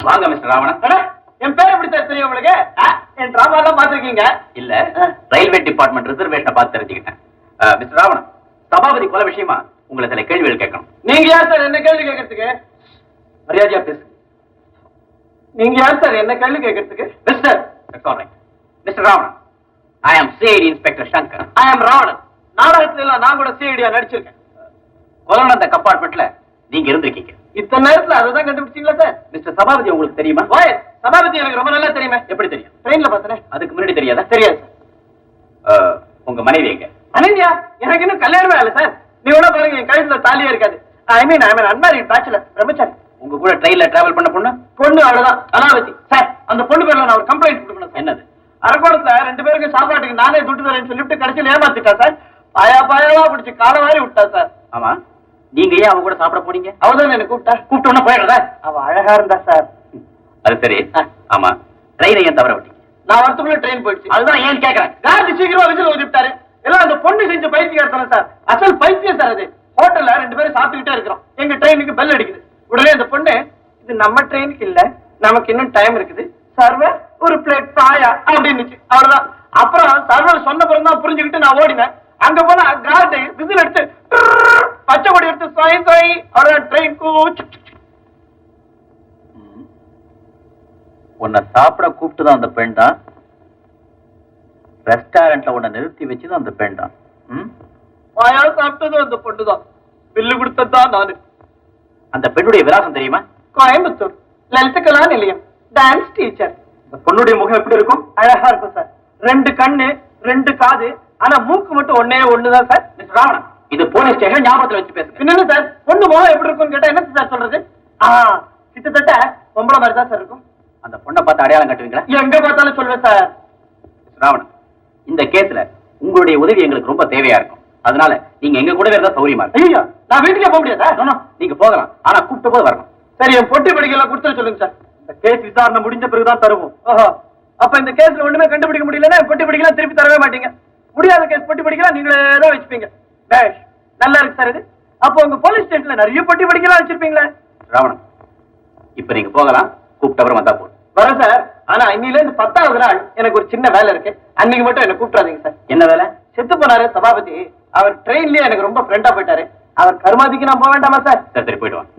வாங்க மிஸ்டர் ராவணன். என் பேர் எப்படி சார் தெரியும் உங்களுக்கு? என் டிராமா எல்லாம் பாத்துருக்கீங்க? இல்ல, ரயில்வே டிபார்ட்மெண்ட் ரிசர்வேஷனை பார்த்து தெரிஞ்சுக்கிட்டேன். மிஸ்டர் ராவணன், சபாபதி கொலை விஷயமா உங்களை சில கேள்விகள் கேட்கணும். நீங்க யார் சார் என்ன கேள்வி கேட்கறதுக்கு? மரியாதையா பேசு. நீங்க யார் சார் என்ன கேள்வி கேட்கறதுக்கு? மிஸ்டர் மிஸ்டர் ராவணன், ஐ ஆம் சிஐடி இன்ஸ்பெக்டர் சங்கர். ஐ ஆம் ராவணன். நாடகத்துல எல்லாம் நான் கூட சிஐடியா நடிச்சிருக்கேன். கொலை நடந்த கம்பார்ட்மெண்ட்ல நீங்க இருந்திருக்கீங்க. இத்தனை நேரத்துல அதான் கண்டுபிடிச்சீங்களா சார்? மிஸ்டர் சபாபதி உங்களுக்கு தெரியுமா? சபாபதி எனக்கு ரொம்ப நல்லா தெரியுமே. எப்படி தெரியும்? ட்ரெயின்ல பார்த்தனே. அதுக்கு முன்னாடி தெரியாதா? தெரியாது சார். உங்க மனைவி எங்க? அனன்யா, எனக்கு இன்னும் கல்யாணமே ஆகல சார். நீ கூட பாருங்க, என் கழுத்துல தாலியே இருக்காது. ஐ மீன் அன்மேரிட் பேச்சுலர், பிரம்மச்சாரி. உங்க கூட ட்ரெயின்ல டிராவல் பண்ண பொண்ணு அவ்வளவுதான். அனாவதி சார். அந்த பொண்ணு பேர்ல நான் ஒரு கம்ப்ளைண்ட் கொடுக்கணும். என்னது? அரக்கோணத்துல 2 பேருக்கு சாப்பாட்டுக்கு நானே துட்டு தரேன்னு சொல்லிட்டு கடைசியில் ஏமாத்திட்டா சார். பாயாவா பிடிச்சி கால வாரி விட்டா சார். ஆமா, நீங்க ஏன் அவங்க கூட சாப்பிட போனீங்க? அவதான் என்ன கூப்பிட்டோன்னு போயிடுறதா? அவ அழகா இருந்தா சார். அது சரி. ஆமா, ட்ரெயினை ஏன் தவற விட்டீங்க? நான் வரத்துக்குள்ள ட்ரெயின் போயிடுச்சு. அதுதான் ஏன் கேட்கறேன். காந்தி சீக்கிரமா விசில் ஊதிட்டாரு. எல்லாம் அந்த பொண்ணு செஞ்ச பைத்தியம் சார். அசல் பைத்தியம் சார் அது. ஹோட்டல்ல 2 பேரும் சாப்பிட்டுக்கிட்டே இருக்கிறோம். எங்க ட்ரெயினுக்கு பெல் அடிக்குது. உடனே அந்த பொண்ணு, இது நம்ம ட்ரெயினுக்கு இல்ல, நமக்கு இன்னும் டைம் இருக்குது, சர்வர் ஒரு பிளேட் பாயா அப்படின்னு. அவ்வளவுதான். அப்புறம் சர்வர் சொன்ன பிறகு தான் புரிஞ்சுக்கிட்டு நான் ஓடினேன். அங்க போனா கார்டு விசில் எடுத்து பச்சை கொடி எடுத்து அவ்வளவுதான் ட்ரெயின் கூச்சு. உன்னை சாப்பிட கூப்பிட்டுதான் அந்த பெண் தான். ரெஸ்டாரண்ட்ல உன்னை நிறுத்தி வச்சுதான் அந்த பெண் தான். பாயா சாப்பிட்டதும் அந்த பொண்ணுதான். பில்லு கொடுத்ததான் நானு. அந்த பெண்ணுடைய விலாசம் தெரியுமா? கோயம்புத்தூர் லலிதகலா நிலையம், டான்ஸ் டீச்சர். இந்த பொண்ணுடைய முகம் எப்படி இருக்கும்? அழகா இருக்கும் சார். 2 கண்ணு 2 காது, ஆனா மூக்கு மட்டும் ஒண்ணுதான் சார். மிஸ்டர் ராவணன், இது போலீஸ் ஸ்டேஷன், ஞாபகத்துல வச்சு பேசுங்க. என்ன சார், பொண்ணு முகம் எப்படி இருக்கும்னு கேட்டா என்ன சார் சொல்றது? கிட்டத்தட்ட பொம்பளை மாதிரி தான் சார் இருக்கும். அந்த பொண்ணை பார்த்து அடையாளம் கட்டுவீங்களா? எங்க பார்த்தாலும் சொல்லுவேன் சார். மிஸ்டர் ராவணன், இந்த கேஸ்ல உங்களுடைய உதவி எங்களுக்கு ரொம்ப தேவையா இருக்கும். அதனால நீங்க எங்க கூட இருந்தா சௌரியமா இருக்கு. ஐயா, நான் வீட்டுக்கே போக முடியாதா? நீங்க போகலாம், ஆனா கூப்பிட்ட போது வரணும். சரி, என் பொட்டி படிக்கலாம் கொடுத்து சொல்லுங்க சார். இந்த கேஸ் விசாரணை முடிஞ்ச பிறகுதான் தருவோம். ஓஹோ, அப்ப இந்த கேஸ்ல ஒண்ணுமே கண்டுபிடிக்க முடியலன்னா பொட்டி படிக்கலாம் திருப்பி தரவே மாட்டீங்க. முடியாத கேஸ் பொட்டி படிக்கலாம் நீங்களே தான் வச்சுப்பீங்க. நல்லா இருக்கு சார் இது. அப்போ உங்க போலீஸ் ஸ்டேஷன்ல நிறைய பொட்டி படிக்கலாம் வச்சிருப்பீங்களே. ராவணன், இப்ப நீங்க போகலாம், கூப்பிட்ட அப்புறம் வந்தா போதும். வரேன் சார். ஆனா இன்னில இருந்து 10வது நாள் எனக்கு ஒரு சின்ன வேலை இருக்கு. அன்னைக்கு மட்டும் என்ன கூப்பிடாதீங்க சார். என்ன வேலை? செத்து போனாரு சபாபதி. அவர் ட்ரெயின்லயே எனக்கு ரொம்ப ஃப்ரெண்டா போயிட்டாரு. அவர் கருமாதிக்கு நான் போக வேண்டாமா சார்? சரி, போயிட்டு வாங்க.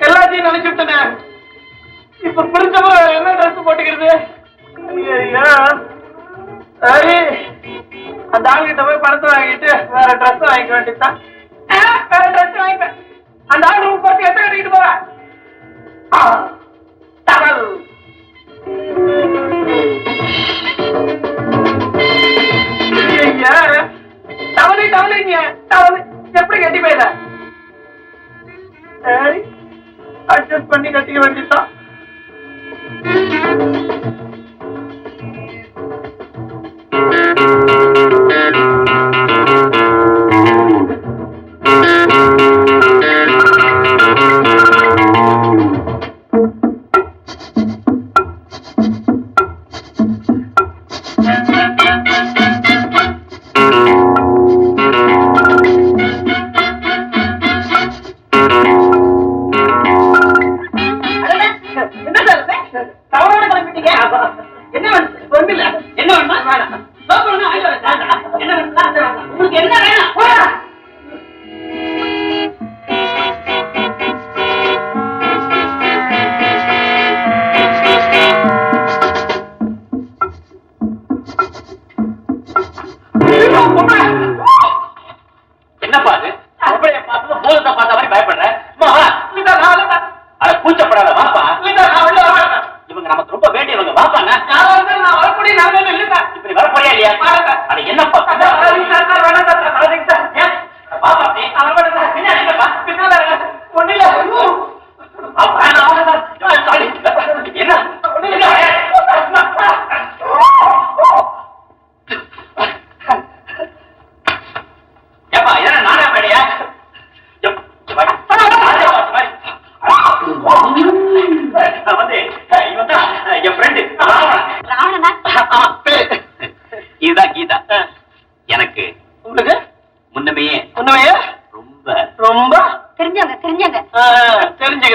எல்லாத்தையும் நினைச்சுட்டேன். இப்ப புரிஞ்சப்ப என்ன ட்ரெஸ் போட்டுக்கிறது? சரி, அந்த ஆள்கிட்ட போய் பணத்தை வாங்கிட்டு வேற ட்ரெஸ் வாங்கிக்க வேண்டியதுதான். வேற ட்ரெஸ் வாங்கிப்பேன். அந்த ஆள் ரூம் பார்த்து எத்தனை கட்டிட்டு போவேன். டவல் எப்படி கட்டி போயிட? சரி, அட்ஜஸ்ட் பண்ணி கட்டிக்க வேண்டியதுதான்.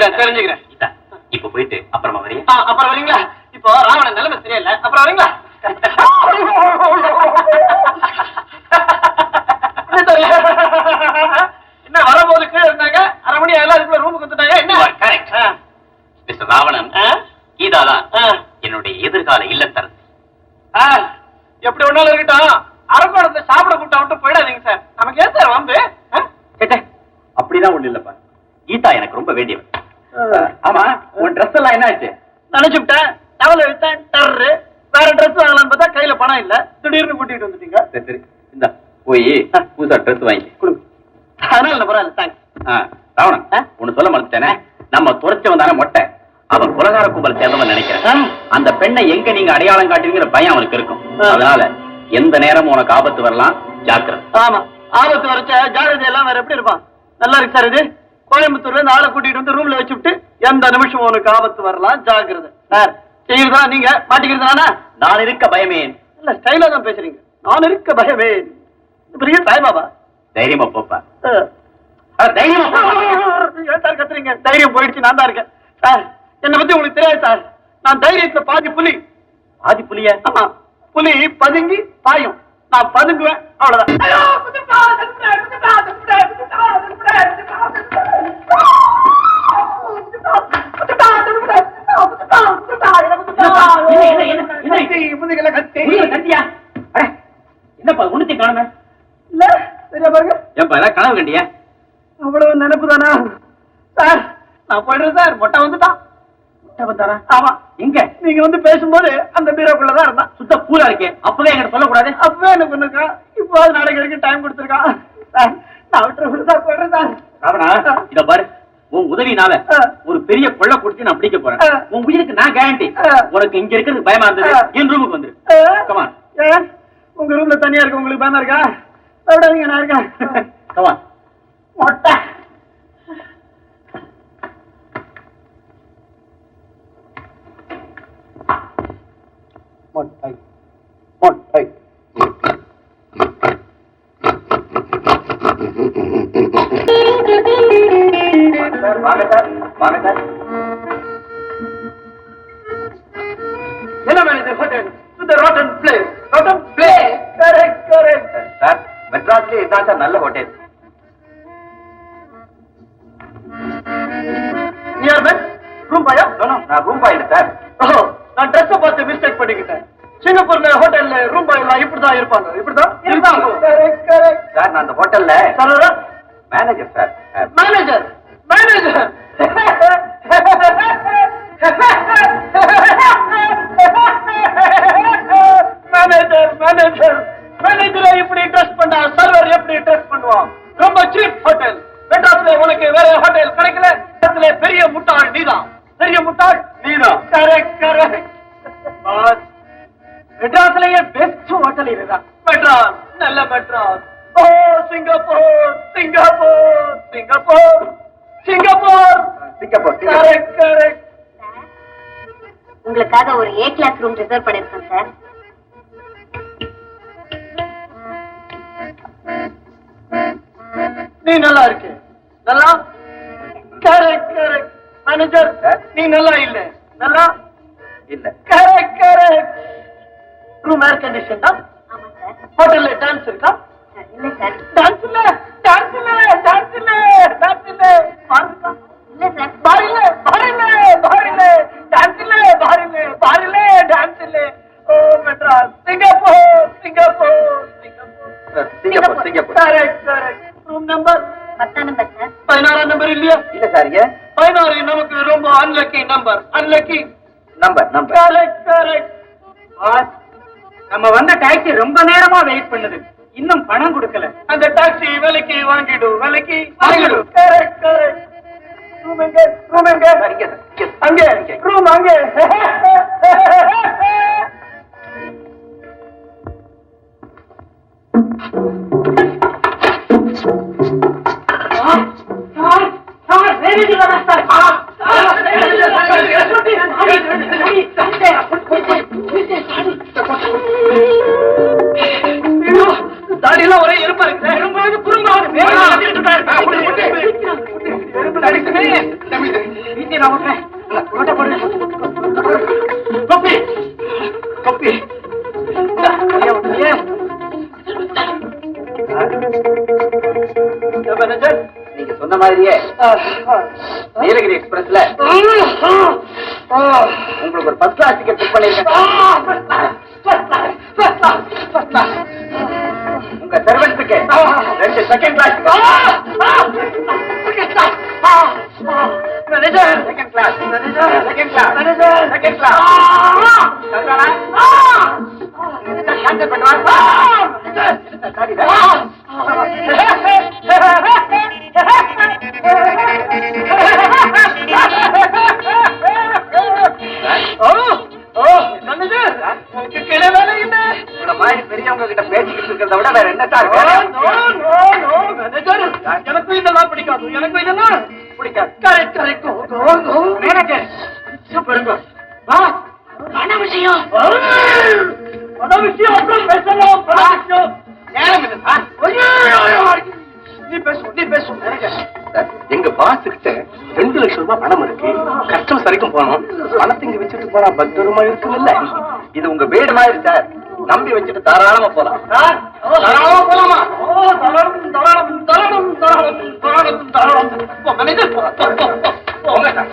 தெரிஞ்சுக்கிறேன். இப்ப போயிட்டு அப்புறமா வரையா? அப்புறம் வரீங்களா? இப்போ ராவணன் நிலைமை சரியில்லை, அப்புறம் வரீங்களா? என்ன வரும்போது கீழே இருந்தாங்க, அரை மணி எல்லாருக்குள்ள ரூமுக்கு வந்துட்டாங்க. என்ன மிஸ்டர் ராவணன், கீதா தான் என்னுடைய எதிர்கால இல்லத்தரசி. எப்படி ஒன்னாலும் இருக்கட்டும், அரக்கோணத்தை சாப்பிட கூப்பிட்டா மட்டும் போயிடாதீங்க சார். நமக்கு ஏன் சார் வந்து? அப்படிதான் ஒண்ணு இல்லப்பா, கீதா எனக்கு ரொம்ப வேண்டியவன். ஆமா, உன் ட்ரெஸ் எல்லாம் என்ன ஆச்சு? நினைச்சுட்டேன், டவல் எடுத்தேன், டர்ரு வேற ட்ரெஸ் வாங்கலாம்னு பார்த்தா கையில பணம் இல்ல, திடீர்னு கூட்டிட்டு வந்துட்டீங்க. சரி சரி, இந்த போய் புதுசா ட்ரெஸ் வாங்கி கொடுங்க. அதனால இல்ல, பரவாயில்ல, தேங்க்ஸ். ராவணன், ஒண்ணு சொல்ல மறந்துட்டேனே, நம்ம துறைச்சவன் தானே மொட்டை, அவன் குலகார கும்பல் சேர்ந்தவன் நினைக்கிறேன். அந்த பெண்ணை எங்க நீங்க அடையாளம் காட்டுவீங்கிற பயம் அவனுக்கு இருக்கும். அதனால எந்த நேரமும் உனக்கு ஆபத்து வரலாம், ஜாக்கிரதை. ஆமா, ஆபத்து வரச்ச ஜாகிரதை எல்லாம் வேற எப்படி இருப்பான்? நல்லா இருக்கு சார். இது கோயம்புத்தூர்ல இருந்து ஆளை கூட்டிட்டு வந்து ரூம்ல வச்சுட்டு எந்த நிமிஷம் உனக்கு ஆபத்து வரலாம், ஜாக்கிரதை. சார் செய்யறதா நீங்க மாட்டிக்கிறதுனா? நான் இருக்க பயமே. இல்ல, ஸ்டைலா தான் பேசுறீங்க. நான் இருக்க பயமே. பெரிய சாய்பாபா. தைரியமா போப்பா. தைரியமா ஏன் சார் கத்துறீங்க? தைரியம் போயிடுச்சு, நான் தான் இருக்கேன் சார். என்னை பத்தி உங்களுக்கு தெரியாது சார், நான் தைரியத்துல பாதி புலி. பாதி புலிய? ஆமா, புலி பதுங்கி பாயும், நான் பதுங்குவேன், அவ்வளவுதான். என்னப்பா உன்னத்தை காணுமே? இல்ல சரியா பாருங்க. ஏப்பா ஏதாவது கனவு கண்டியா? அவ்வளவு நினைப்பு தானா சார்? நான் போயிடுறேன் சார். மொட்டை வந்துட்டான். மொட்டை வந்தாரா? ஆமா. எங்க? நீங்க வந்து பேசும்போது அந்த பீரோக்குள்ளதான் இருந்தான். சுத்த பூரா இருக்கேன். அப்பவே என்கிட்ட சொல்லக்கூடாது. அப்பவே எனக்கு பண்ணிருக்கான், இப்போ நாளைக்கு வரைக்கும் டைம் கொடுத்துருக்கான் சார். நான் விட்டு சார் போயிடுறேன் சார். ராவணா, இத பாரு, உன் உதவினால ஒரு பெரிய கொள்ள குடிச்சு நான் பிடிக்க போறேன். உன் உயிருக்கு நான் கேரண்டி. உனக்கு இங்க இருக்கிறது பயமா இருந்தது, என் ரூமுக்கு வந்துரு. கமான். உங்க ரூம்ல தனியா இருக்கு, உங்களுக்கு பயமா இருக்கா? விடாதீங்க, நான் இருக்கேன். கமான். மொட்டை மொட்டை மொட்டை. வாங்க சார், வாங்க சார். என்ன manager hotel? To the rotten place. Rotten place. Correct correct sir. மெட்ராஸ்ல இதான் சார் நல்ல ஹோட்டல். நியர் பை ரூம் பாயா? நான் ரூம் பாய் இல்ல சார். ஓஹோ, நான் ட்ரெஸ் பார்த்து மிஸ்டேக் பண்ணிக்கிட்டேன். சிங்கப்பூர்ல ஹோட்டல்ல ரூம் பாய் எல்லாம் இப்படிதான் இருப்பாங்க. இப்படிதான் இருப்பாங்க. கரெக்ட் கரெக்ட் சார், நான் அந்த ஹோட்டல்ல sir manager sir. Manager manager manager manager மேனேஜரை இப்படி ட்ரெஸ் பண்ணா சர்வர் எப்படி ட்ரெஸ் பண்ணுவான்? ரொம்ப சீப் ஹோட்டல். மெட்ராஸ்ல உனக்கு வேற ஹோட்டல் கிடைக்கல. பெரிய முட்டாள் நீதான். பெரிய முட்டாள் நீதான். Correct correct. மெட்ராஸ்லயே பெஸ்ட் ஹோட்டல் இதுதான். மெட்ராஸ், நல்ல மெட்ராஸ். ஓ Singapore Singapore Singapore Singapore Singapore. Correct correct. உங்களுக்காக ஒரு A கிளாஸ் ரூம் ரிசர்வ் பண்ணிருக்கேன் சார். நீ நல்லா இருக்கு. நல்லா கரெக்ட் கரெக்ட். மேனேஜர் நீ நல்லா இல்ல. நல்லா இல்ல. Correct correct. Room air condition தான். ஆமா சார். ஹோட்டல்ல டான்ஸ் இருக்கா? இல்ல சார். டான்ஸ் இல்ல டான்ஸ் இல்ல டான்ஸ் இல்ல டான்ஸ் இல்ல. பாருங்க. இல்ல சார். பாரில பாரில பாரில டான்ஸ் இல்ல பாரில பாரில டான்ஸ் இல்ல. ஓ Madras Singapore Singapore Singapore Singapore Singapore. Correct correct. Room number 10 number சார். 16 நம்பர் இல்லையா? இல்ல சார். ஏன்? 16 நமக்கு ரொம்ப unlucky number. Unlucky number number. Correct correct. நம்ம வந்த டாக்ஸி ரொம்ப நேரமா வெயிட் பண்ணுது, இன்னும் பணம் கொடுக்கல. அந்த டாக்ஸி விலைக்கு வாங்கிடு விலைக்கு வாங்கிடு. Correct correct. ரூம் எங்க? ரூம் எங்க? அங்கே ரூம் அங்கே. தாடியெல்லாம் ஒரே எறும்பா இருக்கு. எறும்பு குறும்பாவது நான் ஓட்டுறேன். ஓட்ட போடு. தொப்பி தொப்பி இந்தா, சரியா ஓட்டுறியே? மேனேஜர், நீங்க சொன்ன மாதிரியே நீலகிரி எக்ஸ்பிரஸ்ல உங்களுக்கு ஒரு ஃபர்ஸ்ட் கிளாஸ் டிக்கெட் புக் பண்ணிருக்கேன். உங்க சர்வெண்ட்ஸுக்கு 2 second class. Manager, second class. Manager, second class. Manager, second class. Cancel பண்ணுவா. பெரியவங்க கிட்ட பேசிக்கிட்டு இருக்கிறத விட வேற என்ன சார்? எனக்கும் இதெல்லாம் பிடிக்காது. எனக்கும் இதெல்லாம் பிடிக்காது. Correct correct. மேனேஜர் சூப்பருங்க. பண விஷயம் பண விஷயம் அப்புறம் பேசலாம். பண விஷயம் நேரம் இல்லை சார். நீ பேசு மேனேஜர். எங்க பாஸ் கிட்ட 2 லட்சம் ரூபாய் பணம் இருக்கு. கஸ்டமர்ஸ் வரைக்கும் போனோம். பணத்தை இங்க வச்சுட்டு போனா பத்திரமா இருக்குல்ல. இது உங்க வீடு மாதிரி சார். நம்பி வச்சுட்டு தாராளமா போலாம். தாராளமா போலாமா? தாராளம் தாராளம் தாராளம் தாராளம் தாராளம் தாராளம். மேனேஜர் போங்க சார்.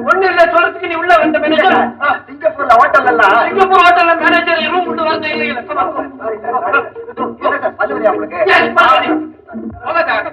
ஒண்ணு இல்ல சொல்றதுக்கு நீ உள்ள வந்த மேனேஜர். சிங்கப்பூர்ல ஹோட்டல் எல்லாம் சிங்கப்பூர் ஹோட்டல்ல மேனேஜர் ரூம் விட்டு வரது இல்லையா? உங்களுக்கு போங்க சார்.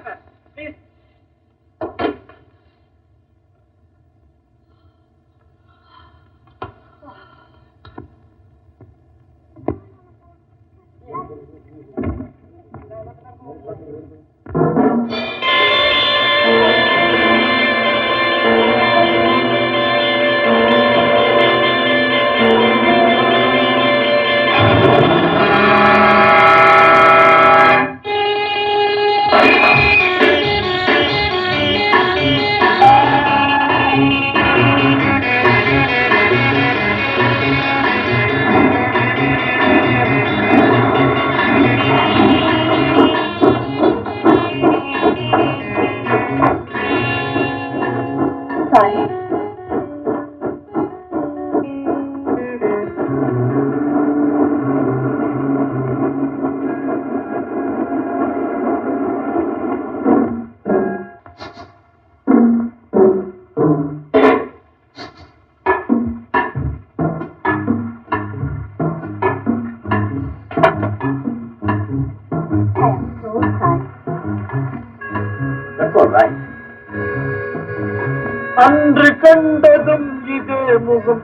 அன்று கண்டதும் இதே முகம்.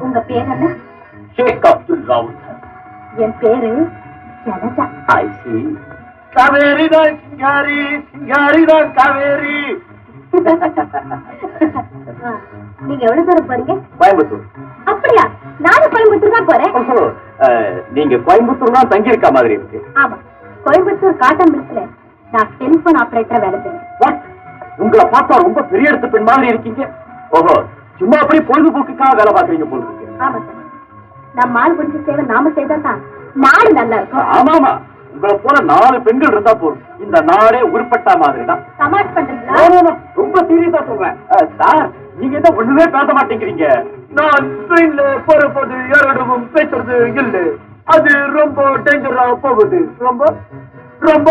உங்க பேர் என்ன? ஷேக் அப்துல் ராவுத். என் பேரு ஜனஜா. ஐ சி. காவேரி தான் சிங்காரி, சிங்காரி தான் காவேரி. நீங்க எவ்வளவு தூரம் போறீங்க? கோயம்புத்தூர். அப்படியா? நானும் கோயம்புத்தூர் தான் போறேன். நீங்க கோயம்புத்தூர் தான் தங்கி இருக்க மாதிரி இருக்கு. ஆமா, கோயம்புத்தூர் காட்டன் மில்ஸ்ல நான் டெலிபோன் ஆபரேட்டரா வேலை செய்றேன். உங்களை பார்த்தா ரொம்ப பெரிய இடத்து பெண் மாதிரி இருக்கீங்க. ஓஹோ, சும்மா அப்படி பொழுதுபோக்குக்காக வேலை பாக்குறீங்க போல இருக்கு. ஆமா சார், நம்ம ஆள் பிடிச்ச சேவை நாம செய்தா தான் நாடு நல்லா இருக்கும். ஆமாமா, உங்களை போல 4 பெண்கள் இருந்தா போதும், இந்த நாடே உருப்பட்டா மாதிரி தான். சமாளிச்சு பண்றீங்களா? ரொம்ப சீரியஸா சொல்றேன் சார். நீங்க என்ன ஒண்ணுமே பேச மாட்டேங்கிறீங்க. நான் ட்ரெயின்ல போறபோது யாரிடமும் பேசுறது இல்லை. அது ரொம்ப டேஞ்சரா போகுது. ரொம்ப ரொம்ப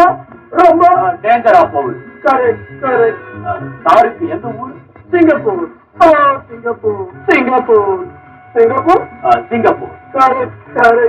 ரொம்ப டேஞ்சரா போகுது. Correct correct. சாருக்கு எந்த ஊர்? Singapore. Singapore Singapore Singapore Singapore. Correct correct.